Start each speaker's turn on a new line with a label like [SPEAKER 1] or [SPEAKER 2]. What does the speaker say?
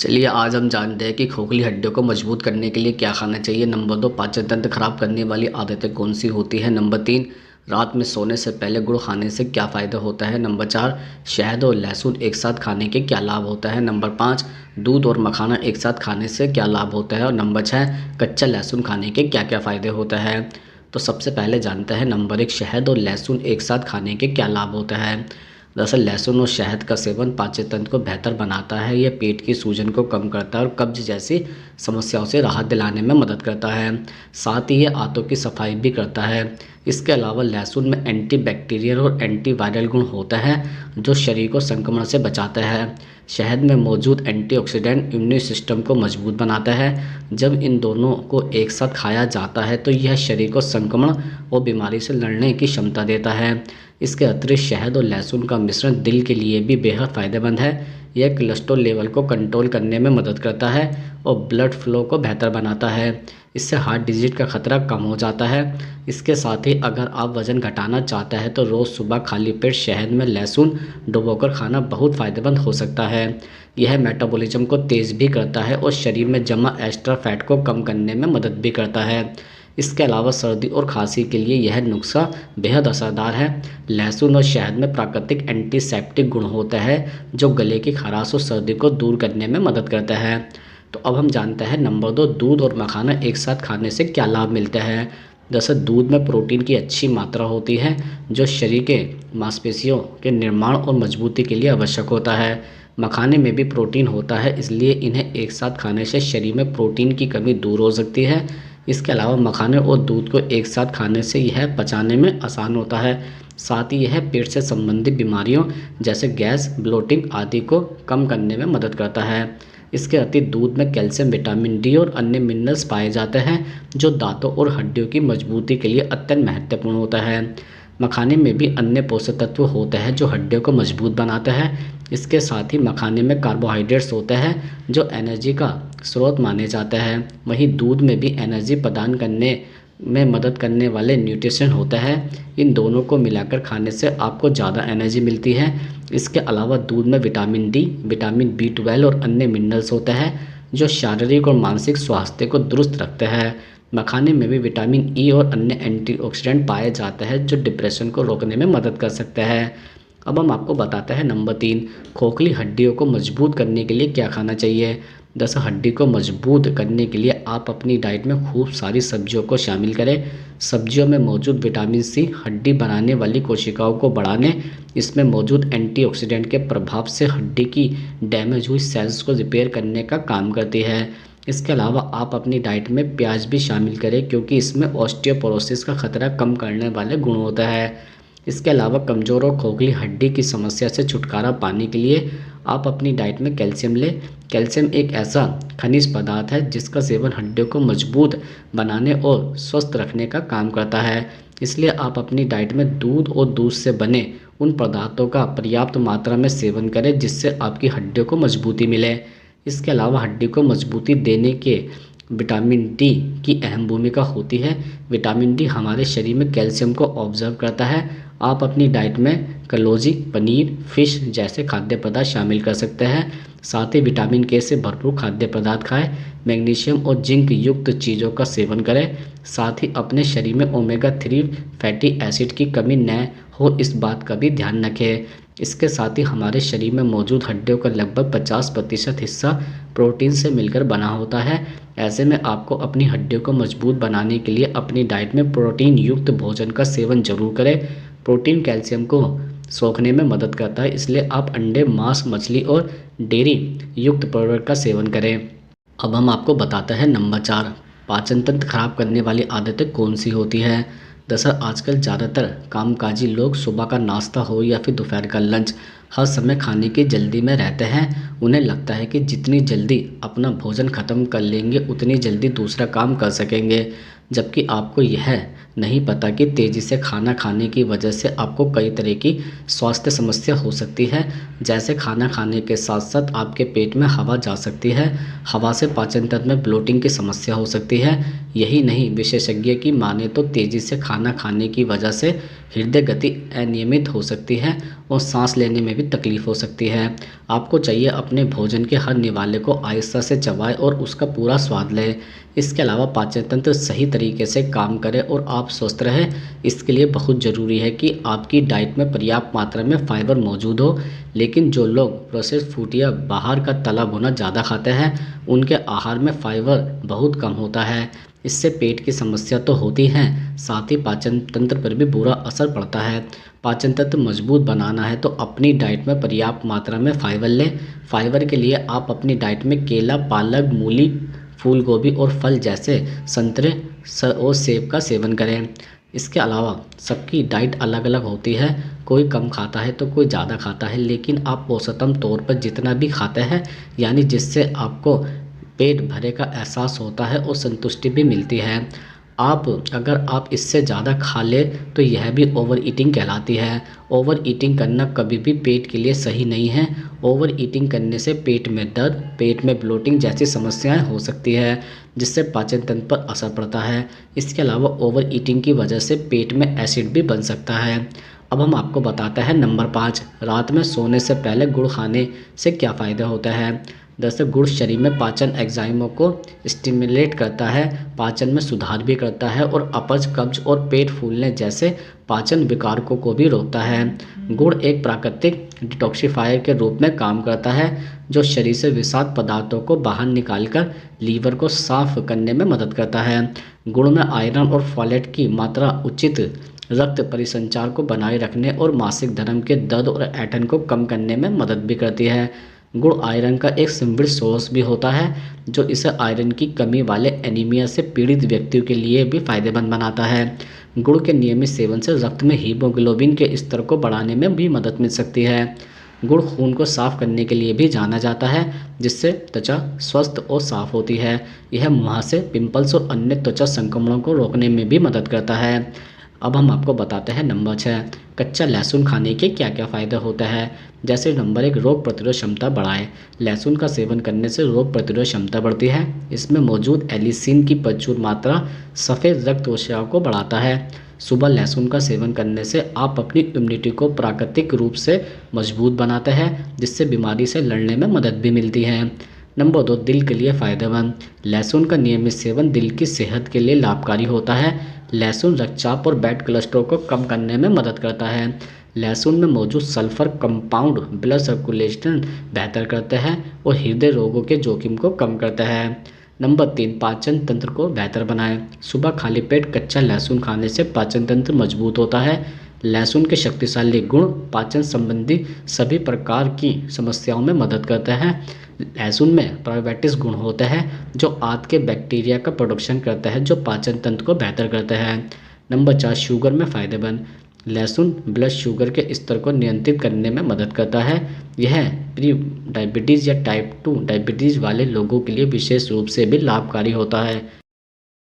[SPEAKER 1] चलिए आज हम जानते हैं कि खोखली हड्डियों को मजबूत करने के लिए क्या खाना चाहिए। नंबर 2, पाचन तंत्र खराब करने वाली आदतें कौन सी होती हैं। नंबर 3, रात में सोने से पहले गुड़ खाने से क्या फ़ायदा होता है। नंबर 4, शहद और लहसुन एक साथ खाने के क्या लाभ होता है। नंबर 5, दूध और मखाना एक साथ खाने से क्या लाभ होता है। और नंबर 6, कच्चा लहसुन खाने के क्या क्या फ़ायदे होता है। तो सबसे पहले जानते हैं नंबर 1, शहद और लहसुन एक साथ खाने के क्या लाभ होता है। दरअसल लहसुन और शहद का सेवन पाचन तंत्र को बेहतर बनाता है। यह पेट की सूजन को कम करता है और कब्ज जैसी समस्याओं से राहत दिलाने में मदद करता है। साथ ही यह आंतों की सफाई भी करता है। इसके अलावा लहसुन में एंटीबैक्टीरियल और एंटीवायरल गुण होता है जो शरीर को संक्रमण से बचाता है। शहद में मौजूद एंटीऑक्सीडेंट इम्यून सिस्टम को मजबूत बनाता है। जब इन दोनों को एक साथ खाया जाता है तो यह शरीर को संक्रमण और बीमारी से लड़ने की क्षमता देता है। इसके अतिरिक्त शहद और लहसुन का मिश्रण दिल के लिए भी बेहद फ़ायदेमंद है। यह कोलेस्ट्रॉल लेवल को कंट्रोल करने में मदद करता है और ब्लड फ्लो को बेहतर बनाता है। इससे हार्ट डिजीज का खतरा कम हो जाता है। इसके साथ ही अगर आप वज़न घटाना चाहते हैं तो रोज़ सुबह खाली पेट शहद में लहसुन डुबोकर खाना बहुत फ़ायदेमंद हो सकता है। यह मेटाबॉलिज्म को तेज़ भी करता है और शरीर में जमा एक्स्ट्रा फैट को कम करने में मदद भी करता है। इसके अलावा सर्दी और खांसी के लिए यह नुस्खा बेहद असरदार है। लहसुन और शहद में प्राकृतिक एंटीसेप्टिक गुण होता है जो गले की खराश और सर्दी को दूर करने में मदद करता है। तो अब हम जानते हैं नंबर 2, दूध और मखाना एक साथ खाने से क्या लाभ मिलता है। दरअसल दूध में प्रोटीन की अच्छी मात्रा होती है जो शरीर के मांसपेशियों के निर्माण और मजबूती के लिए आवश्यक होता है। मखाने में भी प्रोटीन होता है, इसलिए इन्हें एक साथ खाने से शरीर में प्रोटीन की कमी दूर हो सकती है। इसके अलावा मखाने और दूध को एक साथ खाने से यह पचाने में आसान होता है। साथ ही यह पेट से संबंधित बीमारियों जैसे गैस, ब्लोटिंग आदि को कम करने में मदद करता है। इसके अतिरिक्त दूध में कैल्शियम, विटामिन डी और अन्य मिनरल्स पाए जाते हैं जो दांतों और हड्डियों की मजबूती के लिए अत्यंत महत्वपूर्ण होता है। मखाने में भी अन्य पोषक तत्व होते हैं जो हड्डियों को मजबूत बनाते हैं। इसके साथ ही मखाने में कार्बोहाइड्रेट्स होते हैं जो एनर्जी का स्रोत माने जाते हैं। वहीं दूध में भी एनर्जी प्रदान करने में मदद करने वाले न्यूट्रिशन होते हैं। इन दोनों को मिलाकर खाने से आपको ज़्यादा एनर्जी मिलती है। इसके अलावा दूध में विटामिन डी, विटामिन B12 और अन्य मिनरल्स होते हैं जो शारीरिक और मानसिक स्वास्थ्य को दुरुस्त रखते हैं। मखाने में भी विटामिन ई और अन्य एंटीऑक्सीडेंट पाए जाते हैं जो डिप्रेशन को रोकने में मदद कर सकते हैं। अब हम आपको बताते हैं नंबर 3, खोखली हड्डियों को मजबूत करने के लिए क्या खाना चाहिए। दरअसल हड्डी को मजबूत करने के लिए आप अपनी डाइट में खूब सारी सब्जियों को शामिल करें। सब्जियों में मौजूद विटामिन सी हड्डी बनाने वाली कोशिकाओं को बढ़ाने, इसमें मौजूद एंटीऑक्सीडेंट के प्रभाव से हड्डी की डैमेज हुई सेल्स को रिपेयर करने का काम करती है। इसके अलावा आप अपनी डाइट में प्याज भी शामिल करें क्योंकि इसमें ऑस्टियोपोरोसिस का खतरा कम करने वाले गुण होता है। इसके अलावा कमज़ोर और खोखली हड्डी की समस्या से छुटकारा पाने के लिए आप अपनी डाइट में कैल्शियम लें। कैल्शियम एक ऐसा खनिज पदार्थ है जिसका सेवन हड्डियों को मजबूत बनाने और स्वस्थ रखने का काम करता है। इसलिए आप अपनी डाइट में दूध और दूध से बने उन पदार्थों का पर्याप्त मात्रा में सेवन करें जिससे आपकी हड्डियों को मजबूती मिले। इसके अलावा हड्डी को मजबूती देने के विटामिन डी की अहम भूमिका होती है। विटामिन डी हमारे शरीर में कैल्शियम को ऑब्जर्व करता है। आप अपनी डाइट में कलौंजी, पनीर, फिश जैसे खाद्य पदार्थ शामिल कर सकते हैं। साथ ही विटामिन के से भरपूर खाद्य पदार्थ खाएं। मैग्नीशियम और जिंक युक्त चीज़ों का सेवन करें। साथ ही अपने शरीर में ओमेगा 3 फैटी एसिड की कमी न हो इस बात का भी ध्यान रखें। इसके साथ ही हमारे शरीर में मौजूद हड्डियों का लगभग 50% हिस्सा प्रोटीन से मिलकर बना होता है। ऐसे में आपको अपनी हड्डियों को मजबूत बनाने के लिए अपनी डाइट में प्रोटीन युक्त भोजन का सेवन जरूर करें। प्रोटीन कैल्शियम को सोखने में मदद करता है, इसलिए आप अंडे, मांस, मछली और डेयरी युक्त प्रोडक्ट का सेवन करें। अब हम आपको बताते हैं नंबर 4, पाचन तंत्र खराब करने वाली आदतें कौन सी होती हैं। दरअसल आजकल ज़्यादातर कामकाजी लोग सुबह का नाश्ता हो या फिर दोपहर का लंच हर समय खाने की जल्दी में रहते हैं। उन्हें लगता है कि जितनी जल्दी अपना भोजन ख़त्म कर लेंगे उतनी जल्दी दूसरा काम कर सकेंगे। जबकि आपको यह नहीं पता कि तेज़ी से खाना खाने की वजह से आपको कई तरह की स्वास्थ्य समस्या हो सकती है। जैसे खाना खाने के साथ साथ आपके पेट में हवा जा सकती है, हवा से पाचन तंत्र में ब्लोटिंग की समस्या हो सकती है। यही नहीं, विशेषज्ञ की माने तो तेज़ी से खाना खाने की वजह से हृदय गति अनियमित हो सकती है और सांस लेने में भी तकलीफ हो सकती है। आपको चाहिए अपने भोजन के हर निवाले को आहिस्ता से चबाएं और उसका पूरा स्वाद लें। इसके अलावा पाचन तंत्र सही तरीके से काम करे और आप स्वस्थ रहें, इसके लिए बहुत ज़रूरी है कि आपकी डाइट में पर्याप्त मात्रा में फाइबर मौजूद हो। लेकिन जो लोग प्रोसेस्ड फूड या बाहर का तला भुना ज़्यादा खाते हैं, उनके आहार में फाइबर बहुत कम होता है। इससे पेट की समस्या तो होती हैं, साथ ही पाचन तंत्र पर भी बुरा असर पड़ता है। पाचन तंत्र मजबूत बनाना है तो अपनी डाइट में पर्याप्त मात्रा में फाइबर लें। फाइबर के लिए आप अपनी डाइट में केला, पालक, मूली, फूल गोभी और फल जैसे संतरे और सेब का सेवन करें। इसके अलावा सबकी डाइट अलग अलग होती है, कोई कम खाता है तो कोई ज़्यादा खाता है, लेकिन आप औसतन तौर पर जितना भी खाते हैं, यानी जिससे आपको पेट भरे का एहसास होता है और संतुष्टि भी मिलती है। अगर आप इससे ज़्यादा खा ले तो यह भी ओवर ईटिंग कहलाती है। ओवर ईटिंग करना कभी भी पेट के लिए सही नहीं है। ओवर ईटिंग करने से पेट में दर्द, पेट में ब्लोटिंग जैसी समस्याएं हो सकती है, जिससे पाचन तंत्र पर असर पड़ता है। इसके अलावा ओवर ईटिंग की वजह से पेट में एसिड भी बन सकता है। अब हम आपको बताते हैं नंबर 5, रात में सोने से पहले गुड़ खाने से क्या फ़ायदा होता है। दरअसल गुड़ शरीर में पाचन एंजाइमों को स्टिमुलेट करता है, पाचन में सुधार भी करता है और अपच, कब्ज और पेट फूलने जैसे पाचन विकारकों को भी रोकता है। गुड़ एक प्राकृतिक डिटॉक्सिफायर के रूप में काम करता है, जो शरीर से विषाक्त पदार्थों को बाहर निकालकर लीवर को साफ करने में मदद करता है। गुड़ में आयरन और फॉलेट की मात्रा उचित रक्त परिसंचार को बनाए रखने और मासिक धर्म के दर्द और ऐंठन को कम करने में मदद भी करती है। गुड़ आयरन का एक समृद्ध सोर्स भी होता है, जो इसे आयरन की कमी वाले एनीमिया से पीड़ित व्यक्तियों के लिए भी फायदेमंद बनाता है। गुड़ के नियमित सेवन से रक्त में हीमोग्लोबिन के स्तर को बढ़ाने में भी मदद मिल सकती है। गुड़ खून को साफ करने के लिए भी जाना जाता है, जिससे त्वचा स्वस्थ और साफ होती है। यह मुहासे, पिंपल्स और अन्य त्वचा संक्रमणों को रोकने में भी मदद करता है। अब हम आपको बताते हैं नंबर 6, कच्चा लहसुन खाने के क्या क्या फ़ायदा होता है। जैसे नंबर 1, रोग प्रतिरोध क्षमता बढ़ाए। लहसुन का सेवन करने से रोग प्रतिरोध क्षमता बढ़ती है। इसमें मौजूद एलिसिन की प्रचुर मात्रा सफ़ेद रक्त कोशिकाओं को बढ़ाता है। सुबह लहसुन का सेवन करने से आप अपनी इम्यूनिटी को प्राकृतिक रूप से मजबूत बनाते हैं, जिससे बीमारी से लड़ने में मदद भी मिलती है। नंबर 2, दिल के लिए फ़ायदेमंद। लहसुन का नियमित सेवन दिल की सेहत के लिए लाभकारी होता है। लहसुन रक्तचाप और बैड कोलेस्ट्रॉल को कम करने में मदद करता है। लहसुन में मौजूद सल्फर कंपाउंड ब्लड सर्कुलेशन बेहतर करते हैं और हृदय रोगों के जोखिम को कम करता है। नंबर 3, पाचन तंत्र को बेहतर बनाएं। सुबह खाली पेट कच्चा लहसुन खाने से पाचन तंत्र मजबूत होता है। लहसुन के शक्तिशाली गुण पाचन संबंधी सभी प्रकार की समस्याओं में मदद करते हैं। लहसुन में प्रोबायोटिक्स गुण होते हैं, जो आंत के बैक्टीरिया का प्रोडक्शन करता है, जो पाचन तंत्र को बेहतर करता है। नंबर 4, शुगर में फ़ायदेमंद। लहसुन ब्लड शुगर के स्तर को नियंत्रित करने में मदद करता है। यह प्री डायबिटीज़ या टाइप 2 डायबिटीज़ वाले लोगों के लिए विशेष रूप से भी लाभकारी होता है।